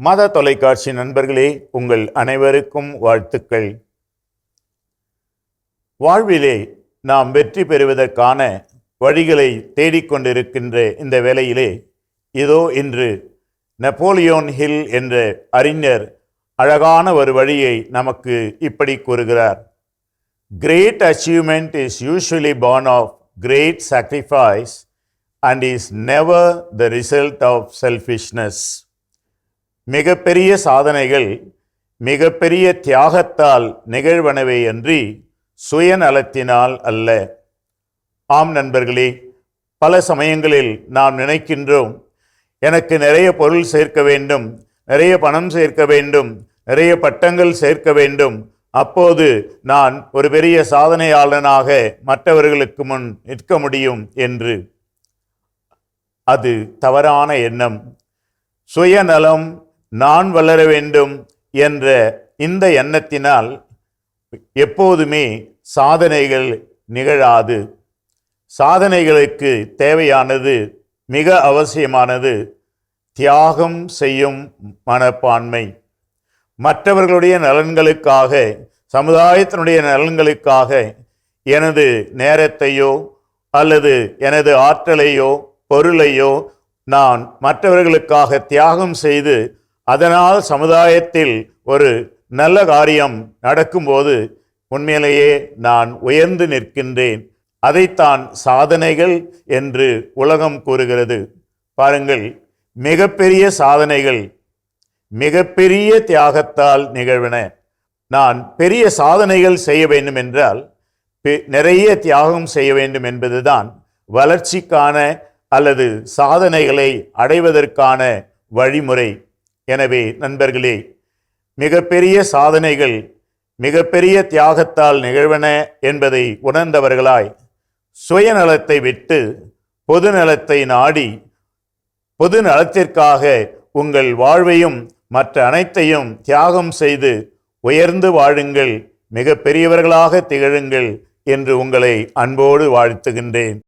மத தொலைக்காட்சி நண்பர்களே, உங்கள் அனைவருக்கும் வாழ்த்துக்கள். வாழ்விலே நாம் வெற்றி பெறுவதற்கான வழிகளை தேடிக்கொண்டிருக்கின்ற இந்த வேளையிலே இதோ இன்று நெப்போலியன் ஹில் என்ற அறிஞர் அழகான ஒரு வழியை நமக்கு இப்படி கூறுகிறார். Great achievement is usually born of great sacrifice and is never the result of selfishness. மிகப்பெரிய சாதனைகள் மிகப்பெரிய தியாகத்தால் நிகழ்வனவே அன்றி சுயநலத்தினால் அல்ல. ஆம் நண்பர்களே, பல சமயங்களில் நாம் நினைக்கின்றோம், எனக்கு நிறைய பொருள் சேர்க்க வேண்டும், நிறைய பணம் சேர்க்க வேண்டும், நிறைய பட்டங்கள் சேர்க்க வேண்டும், அப்போது நான் ஒரு பெரிய சாதனையாளனாக மற்றவர்களுக்கு முன் நிற்க முடியும் என்று. அது தவறான எண்ணம். சுயநலம், நான் வளர வேண்டும் என்ற இந்த எண்ணத்தினால் எப்போதுமே சாதனைகள் நிகழாது. சாதனைகளுக்கு தேவையானது, மிக அவசியமானது, தியாகம் செய்யும் மனப்பான்மை. மற்றவர்களுடைய நலன்களுக்காக, சமுதாயத்தினுடைய நலன்களுக்காக எனது நேரத்தையோ அல்லது எனது ஆற்றலையோ பொருளையோ நான் மற்றவர்களுக்காக தியாகம் செய்து அதனால் சமுதாயத்தில் ஒரு நல்ல காரியம் நடக்கும்போது உண்மையிலேயே நான் உயர்ந்து நிற்கின்றேன். அதைத்தான் சாதனைகள் என்று உலகம் கூறுகிறது. பாருங்கள், மிகப்பெரிய சாதனைகள் மிகப்பெரிய தியாகத்தால் நிகழ்வன. நான் பெரிய சாதனைகள் செய்ய வேண்டும் என்றால் நிறைய தியாகம் செய்ய வேண்டும் என்பதுதான் வளர்ச்சிக்கான அல்லது சாதனைகளை அடைவதற்கான வழிமுறை. எனவே நண்பர்களே, மிகப்பெரிய சாதனைகள் மிகப்பெரிய தியாகத்தால் நிகழ்வன என்பதை உணர்ந்தவர்களாய் சுயநலத்தை விட்டு பொது நலத்தை நாடி பொது நலத்திற்காக உங்கள் வாழ்வையும் மற்ற அனைத்தையும் தியாகம் செய்து உயர்ந்து வாழுங்கள், மிக பெரியவர்களாக திகழுங்கள் என்று உங்களை அன்போடு வாழ்த்துகின்றேன்.